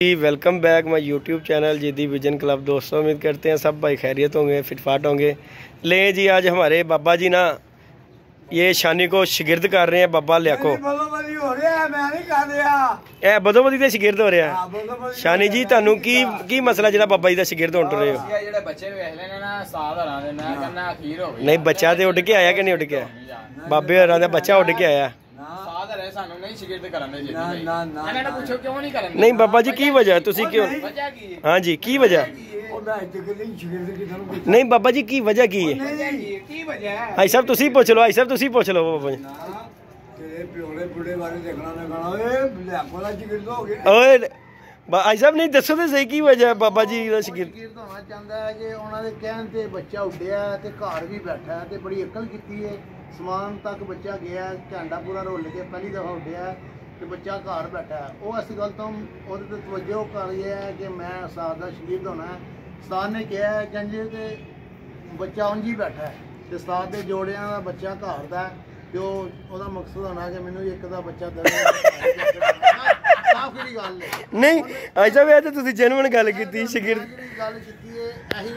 Ji welcome back my YouTube channel Ziddi vision club. दोस्तों उम्मीद करते हैं सब भाई खैरियत होंगे, फिटफाट होंगे। ले जी आज हमारे बाबा जी ना ये शानी को शिगिर्द कर रहे हैं। बाबा लियाको ए बदोबदी ते शिगिर्द हो रहा है। शानी जी तानू की मसला जो बाबा जी का शिगिर्द हों रहे हो? नहीं बच्चा तो उड़ के आया कि नहीं उड़ के आया? बाबे होरां दा बच्चा उड़ के आया। नहीं बाबा जी की वजह तुसी क्यों? हाँ जी की वजह? नहीं बाबा जी की वजह की है? आई साहब तुसी पूछ लो, आई साहब तुसी पूछ लो बाबा जी। ओए आई साहब नहीं दसो तो सही की वजह है बाबा जी का शिगिर्द होना चाहता है कि उन्होंने कहन ते बच्चा उड्डिया ते घर भी बैठा है ते बड़ी अकल की है। समान तक बच्चा गया, झंडा पूरा रोल के पहली दफा उड्डिया ते बच्चा घर बैठा है। वो इस गल तो वो तवज्जो कर रहा है कि मैं उस्ताद का शिगिर्द होना है। उस्ताद ने कहा है जंजे ते बच्चा उंज ही बैठा है ते उस्ताद के जोड़िया का बच्चा घर का तो वह मकसद होना कि मैनू एक दा बच्चा दे। नहीं आई साहब ये तो तुसी जेन्युइन गल कीती शिगिर्द गल कीती है। यही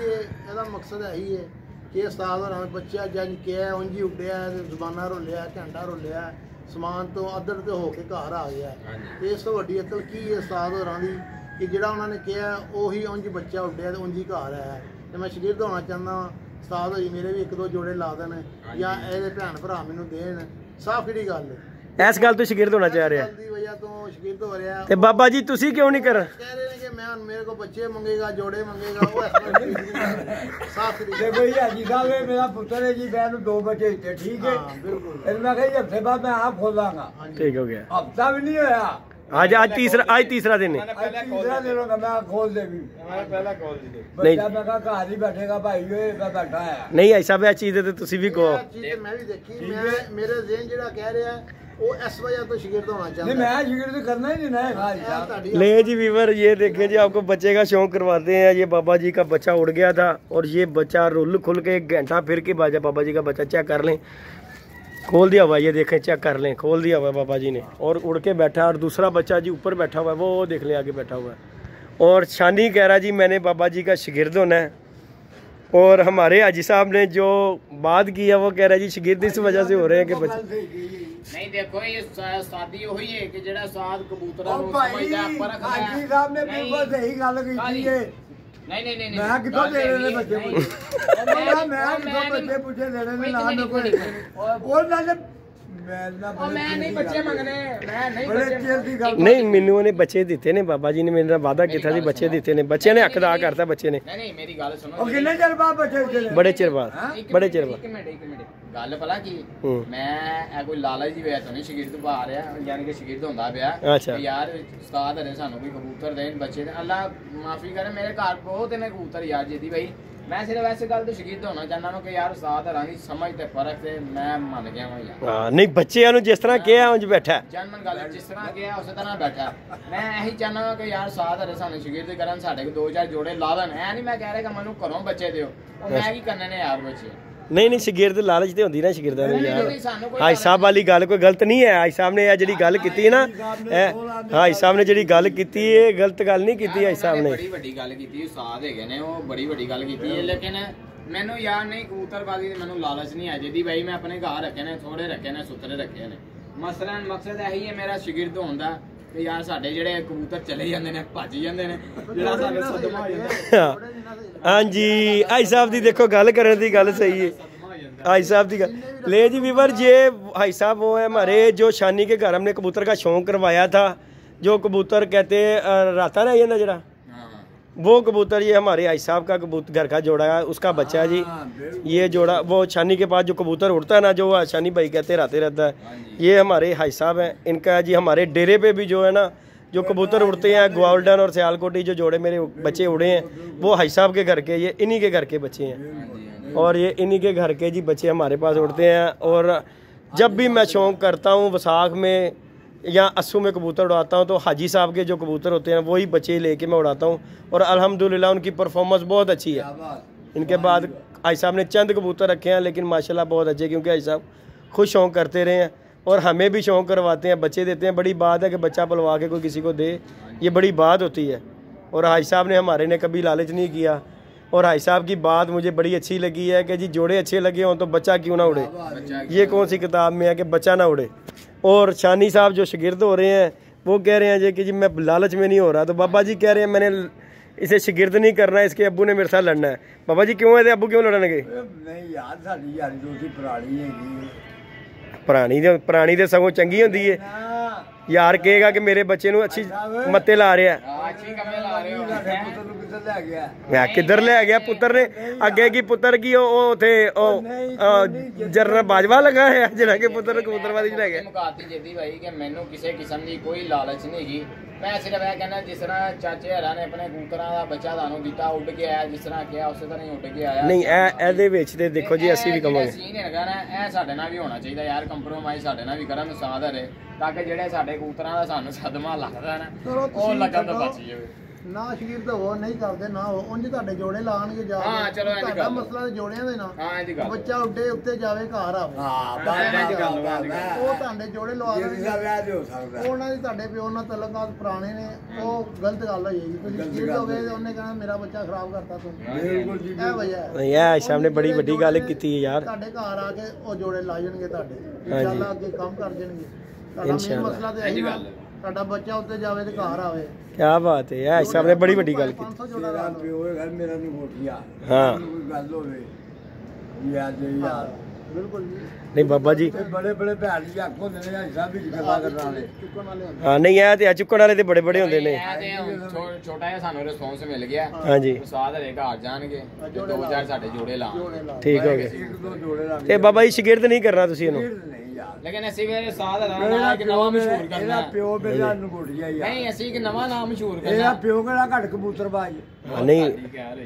एदा मकसद यही है कि उस्ताद होना बच्चा जंज क्या उंज ही उड्डिया जबाना रोलिया, झंडा रोलिया, समान तो अदर तो होके घर आ गया। इस तो वड्डी अकल की है उस्ताद होरां दी कि जिहड़ा उन्होंने कहा उही उंज बच्चा उड्डिया तो उंज ही घर आया। तो मैं शिगिर्द होना चाहता उस्ताद होई मेरे भी एक दो जोड़े ला देन या ये भैन भरा मैनू देन। साफ किहड़ी गल है? इस गल तो शिगिर्द होना चाह रहा है। ते बाबा जी तुसी क्यों नहीं कर? कह रहे हैं कि मैं मेरे को बच्चे मंगेगा, जोड़े मंगेगा। वो साफ देखो ये हाजी साहब है मेरा पुत्र है जी, मैं 2 बच्चे थे ठीक है बिल्कुल। मैं कही हफ्ते बाद मैं आप खोलांगा। ठीक हो गया, हफ्ता भी नहीं होया। आज तीसरा दिन है। तीसरा दिन होगा मैं खोल दे भी नहीं मैं कहा घर ही बैठेगा भाई मैं बैठा है। नहीं ऐसा भी चीज तो तुसी भी कहो। मैं भी देखी मेरे ज़हन जेड़ा कह रहा है वो इस वजह तो शिगिर्द होना चाहता है। मैं शिगिर्द करना ही नहीं ना। ले जी वीवर ये देखें जी आपको बच्चे का शौक करवाते हैं। ये बाबा जी का बच्चा उड़ गया था और ये बच्चा रुल खुल के 1 घंटा फिर के बाजा बाबा जी का बच्चा चेक कर लें, खोल दिया हुआ ये देखें चेक कर लें, खोल दिया हुआ बाबा जी ने और उड़ के बैठा। और दूसरा बच्चा जी ऊपर बैठा हुआ है, वो देख लें आगे बैठा हुआ है। और शानी कह रहा जी मैंने बाबा जी का शिगिर्द होना है। और हमारे हाजी साहब ने जो बात की है वो कह रहा है जी शिगिर्द इस वजह से हो रहे हैं कि बच्चे नहीं देखो ये शादी हुई है कि जेड़ा साथ कबूतरा नु समझदा परख है। हाजी साहब ने बिल्कुल सही गल की है। नहीं मैं किथों दे रहे बच्चे मैं किथों बच्चे पूछे देने में ना में कोई और ना मैं नहीं बच्चे मंगने मैं नहीं बच्चे नहीं मैनू ने बच्चे दिते ने। बाबा जी ने मेरे नाल वादा किया था बच्चे दिते ने। बच्चे ने हक अदा करता बच्चे ने। नहीं मेरी गल सुनो कितने चिर बाद बच्चे? बड़े चिर बाद बड़े चिर बाद गल भला की मैं कोई लालच दी वजह तो नहीं शिगिर्द पा रहा यानी कि शिगिर्द होंदा पिया। अच्छा यार उस्ताद ने सानू भी कबूतर देन बच्चे दे अल्लाह माफी करे मेरे घर बहुत ने कबूतर यार जीदी भाई। मैं सिर्फ ऐसे गल तो शिगिर्द होना चाहना हूं कि यार उस्ताद हरानी समझ ते फर्क से मैं मान गया हूं यार। हां नहीं बच्चे नु जिस तरह किया उंज बैठा जनमन गल जिस तरह किया उस तरह बैठा। मैं यही चाहना हूं कि यार उस्ताद हरे सानू शिगिर्द करन साडे को 2-4 जोड़े ला देन। ऐ नहीं मैं कह रहा कि मनु घरों बच्चे दियो और मैं की करने ने यार बच्चे। नहीं शिगिर्द लालच ते होंदी ना शिगिर्दां दी यार। हाई साहब वाली गल कोई गलत नहीं है। हाई साहब ने जिहड़ी गल कीती है ना हाई साहब ने जिहड़ी गल कीती है गलत गल नहीं कीती। हाई साहब ने बड़ी वड्डी गल कीती उस्ताद हैगे ने वो बड़ी वड्डी गल कीती है। लेकिन मैनू यार नहीं कबूतरबाजी मैनू लालच नहीं है जी भाई। मैं अपने घर रखे ने थोड़े रखे ने सुथरे रखे ने। मसलन मकसद यही है मेरा शिगिर्द होंदा कि यार साडे जेड़े कबूतर चले जांदे ने भज जांदे ने जेड़ा साडे सदमा हो जांदा। हां जी हाई साहब दी देखो गल करन दी गल सही है। हाई साहब दी गल ले जी वीवर ये हाई साहब वो है हमारे जो शानी के घर हमने कबूतर का शौक करवाया था। जो कबूतर कहते राता ना ये ना जरा वो कबूतर ये हमारे हाई साहब का कबूतर घर का जोड़ा है उसका बच्चा है जी। ये जोड़ा वो शानी के पास जो कबूतर उड़ता है ना जो शानी भाई कहते रहते रहता है ये हमारे हाई साहब हैं। इनका जी हमारे डेरे पे भी जो है ना जो कबूतर उड़ते हैं गोल्डन और सियालकोटी जो जोड़े मेरे बच्चे उड़े हैं वो हाई साहब के घर के ये इन्हीं के घर के बच्चे हैं। और ये इन्हीं के घर के जी बच्चे हमारे पास उड़ते हैं। और जब भी मैं शौक़ करता हूँ वसाख में या अस्सू में कबूतर उड़ाता हूँ तो हाजी साहब के जो कबूतर होते हैं वही बच्चे लेके मैं उड़ाता हूँ। और अल्हम्दुलिल्लाह उनकी परफॉर्मेंस बहुत अच्छी है। इनके बाद हाजी साहब ने चंद कबूतर रखे हैं लेकिन माशाल्लाह बहुत अच्छे क्योंकि हाजी साहब खुद शौक़ करते रहे हैं और हमें भी शौक़ करवाते हैं बच्चे देते हैं। बड़ी बात है कि बच्चा पलवा के कोई किसी को दे ये बड़ी बात होती है। और हाजी साहब ने हमारे ने कभी लालच नहीं किया। और हाजी साहब की बात मुझे बड़ी अच्छी लगी है कि जी जोड़े अच्छे लगे हों तो बच्चा क्यों ना उड़े। ये कौन सी किताब में है कि बच्चा ना उड़े। और शानी साहब जो शागिर्द हो रहे हैं वो कह रहे हैं जी कि जी मैं लालच में नहीं हो रहा, तो बाबा जी कह रहे हैं मैंने इसे शागिर्द नहीं करना है, इसके अब्बू ने मेरे साथ लड़ना है। बाबा जी क्यों है अब्बू क्यों लड़नगे? नहीं यार साडी यारी दोस्ती पुरानी है, पुरानी तो सगों चंगी होंदी है। यार कहेगा कि मेरे बच्चे ਨੂੰ अच्छी मत्ते ला रहा है। मैं किधर ले गया पुत्र ने अगे की पुत्र की उथे जनरल बाजवा लगा है जिन्ना के पुत्र कबूतरबाजी ले गया। मुकाती जेदी भाई कि मैनू किसी किस्म की कोई लालच नहीं है। मैं सिर्फ यह कहना जिस तरह चाचे हरा ने अपने कबूतरां दा बच्चा दानों दिता उड़ के आया, जिस तरह किया उस तरह ही उड़ के आया। नहीं ਇਹਦੇ ਵਿੱਚ ਤੇ ਦੇਖੋ ਜੀ ਅਸੀਂ ਵੀ ਕਹਾਂਗੇ सीन हैगा ना ਇਹ ਸਾਡੇ ਨਾਲ ਵੀ ਹੋਣਾ ਚਾਹੀਦਾ ਯਾਰ, ਕੰਪਰੋਮਾਈਜ਼ ਸਾਡੇ ਨਾਲ ਵੀ ਕਰਨ ਸਾਧ ਹਰੇ ਤਾਂ ਕਿ ਜਿਹੜੇ ਸਾਡੇ ਕਬੂਤਰਾਂ ਦਾ ਸਾਨੂੰ ਸਦਮਾ ਲੱਗਦਾ ਨਾ ਉਹ ਲੱਗਣ ਤੋਂ ਬਚ ਜਾਵੇ। ਨਾ ਸ਼ਗੀਰਦ ਹੋ ਨਹੀਂ ਕਰਦੇ ਨਾ ਹੋ ਉਂਝ ਤੁਹਾਡੇ ਜੋੜੇ ਲਾਣਗੇ ਜਾ ਕੇ। ਹਾਂ ਚਲੋ ਇੰਜ ਤੁਹਾਡਾ ਕਰ ਮਸਲਾ ਤੇ ਜੋੜਿਆਂ ਦੇ ਨਾ। ਹਾਂ ਇੰਜ ਕਰ ਬੱਚਾ ਉੱਡੇ ਉੱਤੇ ਜਾਵੇ ਘਰ ਆਵੇ। ਹਾਂ ਉਹ ਤੁਹਾਡੇ ਜੋੜੇ ਲਵਾ ਇਹਦਾ ਦੇਣਗੇ। ਵਿਆਹ ਨਹੀਂ ਹੋ ਸਕਦਾ। ਉਹਨਾਂ ਦੀ ਤੁਹਾਡੇ ਪਿਓ ਨਾਲ ਤਲਕਾਤ ਪੁਰਾਣੇ ਨੇ, ਉਹ ਗਲਤ ਗੱਲ ਹੋ ਜਾਏਗੀ। ਤੁਸੀਂ ਸ਼ਗੀਰਦ ਹੋ ਗਏ ਤੇ ਉਹਨੇ ਕਹਿਣਾ ਮੇਰਾ ਬੱਚਾ ਖਰਾਬ ਕਰਤਾ ਤੂੰ। ਬਿਲਕੁਲ ਜੀ ਇਹ ਵਜ੍ਹਾ ਹੈ। ਨਹੀਂ ਇਹ ਸਾਹਿਬ ਨੇ ਬੜੀ ਵੱਡੀ ਗੱਲ ਕੀਤੀ ਹੈ ਯਾਰ। ਤੁਹਾਡੇ ਘਰ ਆ ਕੇ ਉਹ ਜੋੜੇ ਲਾ ਜਾਣਗੇ ਤੁਹਾਡੇ, ਇਨਸ਼ਾਅੱਲਾ ਅੱਗੇ ਕੰਮ ਕਰ ਜਾਣਗੇ। ਤੁਹਾਡਾ ਮੇਨ ਮਸਲਾ ਤੇ ਇਹੀ ਗੱਲ, ਤੁਹਾਡਾ ਬੱਚਾ ਉੱਤੇ ਜਾਵੇ ਤੇ ਘਰ ਆਵੇ। क्या बात है यार, साहब ने बड़ी बड़ी गल की। 500 ਜੋੜਾ ਲਾ ਲਓ। ਪਿਓ ਘਰ ਮੇਰਾ ਨਹੀਂ ਮੋਟੀਆ हाँ ਕੋਈ ਗੱਲ ਹੋਵੇ ਯਾਰ ਜੀ ਯਾਰ ਬਿਲਕੁਲ ਜੀ। नहीं बाबा जी ਇਹ ਬੜੇ ਬੜੇ ਭੈਣ ਜੀ ਆਖੋ ਨੇ ਹਿਸਾਬ ਵੀ ਗੱਲਾਂ ਕਰਨ ਵਾਲੇ ਚੁੱਕਣ ਵਾਲੇ ਹੁੰਦੇ। हाँ नहीं है ते चुकन वाले ते बड़े बड़े होंदे ने। ਛੋਟਾ ਜਿਹਾ ਸਾਨੂੰ ਰਿਸਪੌਂਸ ਮਿਲ ਗਿਆ। हाँ जी ਉਸਤਾਦ ਹਰੇ ਘਰ ਜਾਣਗੇ ਤੇ 2000 ਸਾਡੇ ਜੋੜੇ ਲਾ। ਜੋੜੇ ਲਾ। ठीक हो गया। ਇੱਕ ਦੋ ਜੋੜੇ ਲਾ ते बाबा जी शिगिर्द नहीं करना तुसी इहनू। ਨਹੀਂ ਯਾਰ ਲੇਕਿਨ ਅਸੀਂ ਵੀ ਉਸਤਾਦ ਹਰਾ ਨਾਲ ਇੱਕ ਨਵਾਂ ਮਸ਼ਹੂਰ ਕਰਨਾ। ਇਹਦਾ ਪਿਓ ਮੇਰਾ ਨੂੰ ਗੋੜੀਆ ਯਾਰ। ਨਹੀਂ ਅਸੀਂ ਇੱਕ ਨਵਾਂ ਨਾਮ ਮਸ਼ਹੂਰ ਇਹਦਾ ਕਰਨਾ। ਪਿਓ ਕਿਹੜਾ ਘੱਟ ਕਬੂਤਰਬਾਜ਼ हाँ नहीं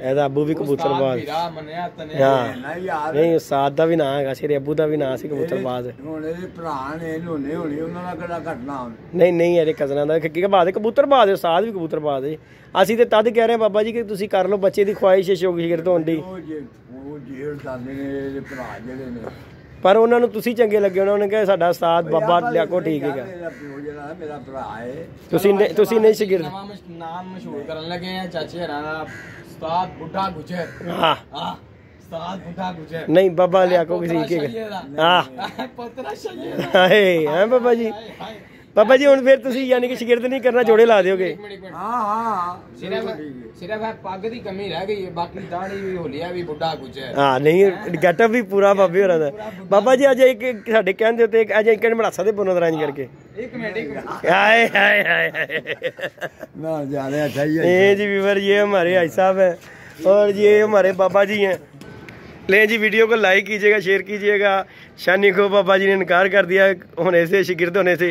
ਇਹਦਾ ਅੱਬੂ ਵੀ ਕਬੂਤਰਬਾਜ਼। ਵੀਰਾ ਮੰਨਿਆ ਤਨੇ हाँ ਨਹੀਂ ਯਾਰ नहीं उस्ताद ਦਾ ਵੀ ਨਾਂ ਹੈਗਾ, ਸਿਰੇ ਅੱਬੂ ਦਾ ਵੀ ਨਾਂ ਸੀ ਕਬੂਤਰਬਾਜ਼। ਹੁਣ ਇਹਦੇ ਭਰਾ ਨੇ ਲੋਨੇ ਹੋਣੀ ਉਹਨਾਂ ਦਾ ਕਿਹੜਾ ਘਟਨਾ ਹੁਣ ਨਹੀਂ ਨਹੀਂ ਇਹਦੇ ਕਜ਼ਨਾਂ ਦਾ ਕੀ ਬਾਤ ਹੈ, ਕਬੂਤਰਬਾਜ਼ ਹੈ ਉਸਤਾਦ ਵੀ ਕਬੂਤਰਬਾਜ਼ ਹੈ। ਅਸੀਂ ਤੇ ਤਦ ਕਹਿ ਰਹੇ ਹਾਂ ਬਾਬਾ ਜੀ ਕਿ ਤੁਸੀਂ ਕਰ ਲਓ, ਬੱਚੇ ਦੀ ਖੁਆਇਸ਼ ਹੈ ਸ਼ੌਕ ਸ਼ਿਗਰ ਤੋਂ ਹੁੰਦੀ। ਉਹ ਜੇਲ੍ਹ ਦਾਦੇ ਨੇ ਇਹਦੇ ਭਰਾ ਜਿਹੜੇ ਨੇ ਪਰ ਉਹਨਾਂ ਨੂੰ ਤੁਸੀਂ ਚੰਗੇ ਲੱਗੇ, ਉਹਨਾਂ ਨੇ ਕਿਹਾ ਸਾਡਾ ਉਸਤਾਦ ਬਾਬਾ ਲਿਆਕੋ ਠੀਕ ਹੈਗਾ। ਮੇਰਾ ਪਿਓ ਜਿਹੜਾ ਮੇਰਾ ਭਰਾ ਹੈ। ਤੁਸੀਂ ਨਹੀਂ ਸ਼ਿਗਰ। ਨਵਾਂ ਨਾਮ ਮਸ਼ਹੂਰ ਕਰਨ ਲੱਗੇ ਆ ਚਾਚੇ ਹਰਾਂ ਦਾ, ਉਸਤਾਦ ਬੁੱਢਾ ਗੁਜਰ। ਹਾਂ ਉਸਤਾਦ ਬੁੱਢਾ ਗੁਜਰ। ਨਹੀਂ ਬਾਬਾ ਲਿਆਕੋ ਠੀਕ ਹੈਗਾ। ਹਾਂ ਪੁੱਤਰਾ ਸ਼ਹੀਦ। ਹਾਏ ਹਾਂ ਬਾਬਾ ਜੀ। ਬਾਬਾ ਜੀ ਹੁਣ ਫਿਰ ਤੁਸੀਂ ਯਾਨੀ ਕਿ ਸ਼ਿਗਰਦ ਨਹੀਂ ਕਰਨਾ, ਜੋੜੇ ਲਾ ਦਿਓਗੇ। ਹਾਂ ਸਿਰਫ ਪੱਗ ਦੀ ਕਮੀ ਰਹਿ ਗਈ ਹੈ, ਬਾਕੀ ਦਾੜੀ ਵੀ ਹੋਲੀਆ ਵੀ ਬੁੱਢਾ ਗੁਜਰ। ਹਾਂ ਨਹੀਂ ਗੈਟਅਪ ਵੀ ਪੂਰਾ ਬਾਬੇ ਹੋਰਾਂ ਦਾ। ਬਾਬਾ ਜੀ ਅੱਜ ਇੱਕ ਸਾਡੇ ਕਹਿੰਦੇ ਉੱਤੇ ਅੱਜ ਇੱਕ ਮੜਾਸਾ ਦੇ ਬੁਨੋ ਦਰਾਂਜ ਕਰਕੇ ਇੱਕ ਮਿੰਟ हाय हाय हाय ना ज्यादा अच्छा ही है। ये जी व्यूअर ये हमारे भाई साहब हैं और ये हमारे बाबा जी हैं। ले जी वीडियो को लाइक कीजिएगा, शेयर कीजिएगा। शानी को बाबा जी ने इनकार कर दिया होने से, शिगिर्द होने से।